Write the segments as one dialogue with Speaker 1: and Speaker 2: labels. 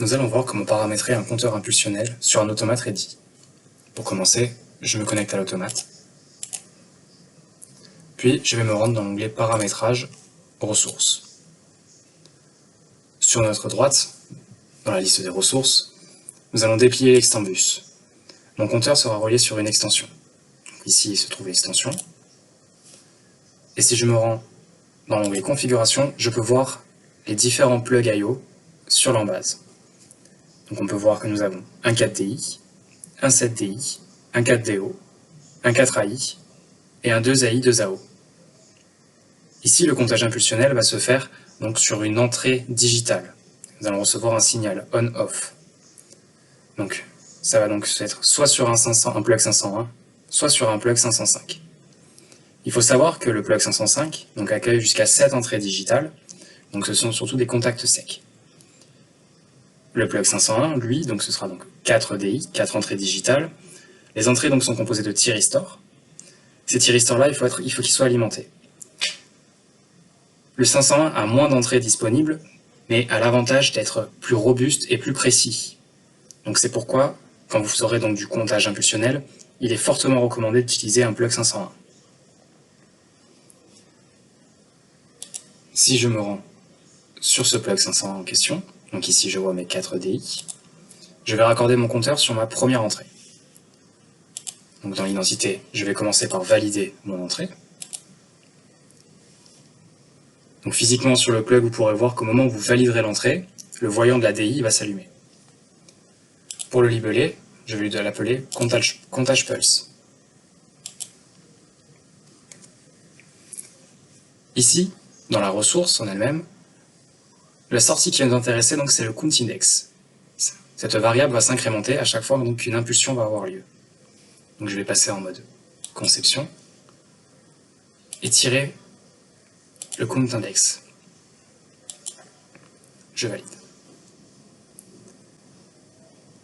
Speaker 1: Nous allons voir comment paramétrer un compteur impulsionnel sur un automate ready. Pour commencer, je me connecte à l'automate. Puis, je vais me rendre dans l'onglet Paramétrage, Ressources. Sur notre droite, dans la liste des ressources, nous allons déplier l'extembus. Mon compteur sera relié sur une extension. Ici, il se trouve l'extension. Et si je me rends dans l'onglet Configuration, je peux voir les différents plugs I/O sur l'embase. Donc on peut voir que nous avons un 4DI, un 7DI, un 4DO, un 4AI et un 2AI 2AO. Ici, le comptage impulsionnel va se faire donc sur une entrée digitale. Nous allons recevoir un signal on-off. Donc ça va donc être soit sur un plug 501, soit sur un plug 505. Il faut savoir que le plug 505 donc, accueille jusqu'à 7 entrées digitales, donc ce sont surtout des contacts secs. Le plug 501, lui, donc ce sera donc 4 DI, 4 entrées digitales. Les entrées donc sont composées de thyristors. Ces thyristors-là, il faut qu'ils soient alimentés. Le 501 a moins d'entrées disponibles, mais a l'avantage d'être plus robuste et plus précis. Donc c'est pourquoi, quand vous aurez donc du comptage impulsionnel, il est fortement recommandé d'utiliser un plug 501. Si je me rends sur ce plug 501 en question, donc ici je vois mes 4 DI, je vais raccorder mon compteur sur ma première entrée. Donc dans l'identité, je vais commencer par valider mon entrée. Donc physiquement sur le plug, vous pourrez voir qu'au moment où vous validerez l'entrée, le voyant de la DI va s'allumer. Pour le libeller, je vais l'appeler comptage pulse. Ici, dans la ressource en elle-même, la sortie qui va nous intéresser, donc, c'est le count index. Cette variable va s'incrémenter à chaque fois qu'une impulsion va avoir lieu. Donc je vais passer en mode conception et tirer le count index. Je valide.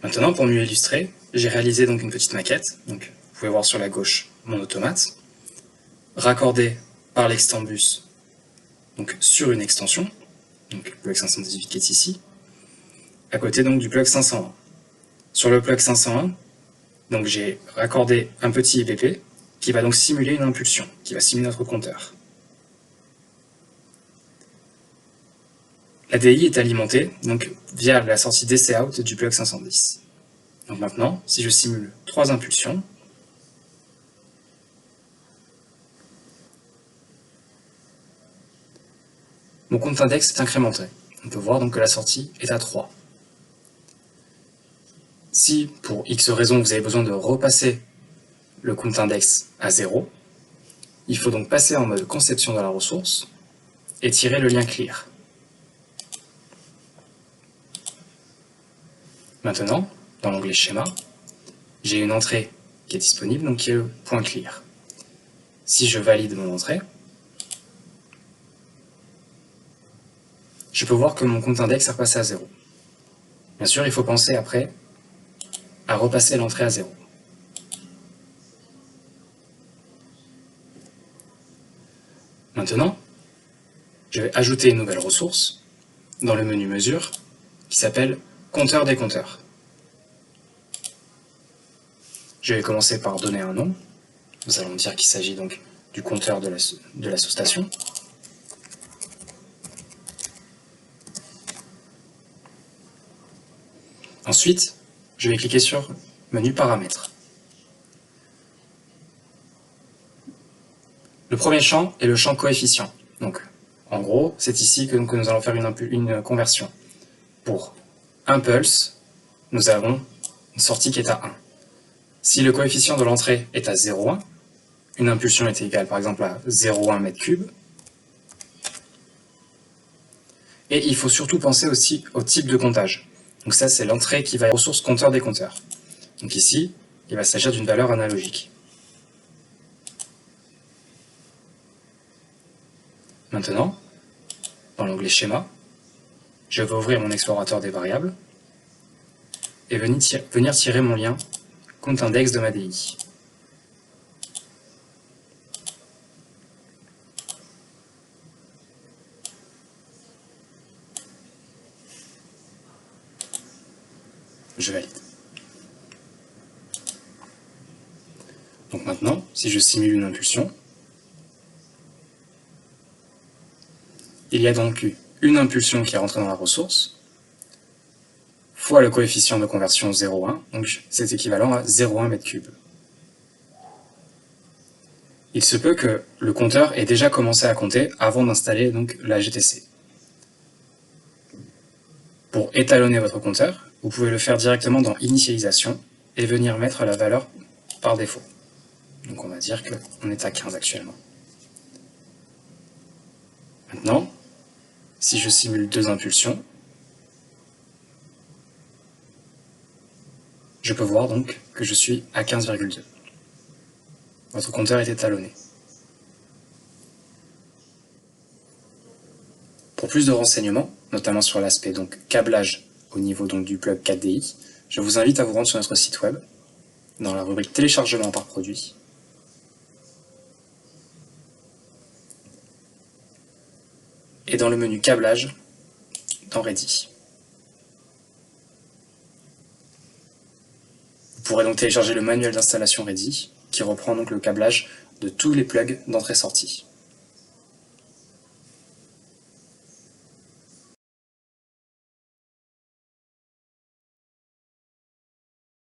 Speaker 1: Maintenant, pour mieux illustrer, j'ai réalisé donc une petite maquette. Donc, vous pouvez voir sur la gauche mon automate, raccordé par l'extembus donc sur une extension, donc le plug 518 qui est ici, à côté donc du plug 501. Sur le plug 501, donc j'ai raccordé un petit IPP qui va donc simuler une impulsion, qui va simuler notre compteur. La DI est alimentée donc via la sortie DC out du plug 510. Donc maintenant, si je simule 3 impulsions, mon compte index est incrémenté. On peut voir donc que la sortie est à 3. Si, pour X raison, vous avez besoin de repasser le compte index à 0, il faut donc passer en mode conception de la ressource et tirer le lien clear. Maintenant, dans l'onglet schéma, j'ai une entrée qui est disponible, donc qui est le point clear. Si je valide mon entrée, je peux voir que mon compte index est repassé à 0. Bien sûr, il faut penser après à repasser l'entrée à 0. Maintenant, je vais ajouter une nouvelle ressource dans le menu mesure qui s'appelle compteur des compteurs. Je vais commencer par donner un nom. Nous allons dire qu'il s'agit donc du compteur de la sous-station. Ensuite, je vais cliquer sur menu paramètres. Le premier champ est le champ coefficient. Donc, en gros, c'est ici que nous allons faire une conversion. Pour un pulse, nous avons une sortie qui est à 1. Si le coefficient de l'entrée est à 0,1, une impulsion est égale par exemple à 0,1 m3. Et il faut surtout penser aussi au type de comptage. Donc ça, c'est l'entrée qui va être ressource compteur des compteurs. Donc ici, il va s'agir d'une valeur analogique. Maintenant, dans l'onglet schéma, je vais ouvrir mon explorateur des variables et venir tirer mon lien compte index de ma DI. Je valide. Donc maintenant, si je simule une impulsion, il y a donc eu une impulsion qui est rentrée dans la ressource, fois le coefficient de conversion 0,1, donc c'est équivalent à 0,1 m3. Il se peut que le compteur ait déjà commencé à compter avant d'installer donc la GTC. Pour étalonner votre compteur, vous pouvez le faire directement dans Initialisation et venir mettre la valeur par défaut. Donc on va dire qu'on est à 15 actuellement. Maintenant, si je simule deux impulsions, je peux voir donc que je suis à 15,2. Votre compteur est étalonné. Pour plus de renseignements, notamment sur l'aspect donc câblage au niveau donc du plug 4DI, je vous invite à vous rendre sur notre site web, dans la rubrique téléchargement par produit, et dans le menu câblage dans Ready. Vous pourrez donc télécharger le manuel d'installation Ready, qui reprend donc le câblage de tous les plugs d'entrée-sortie.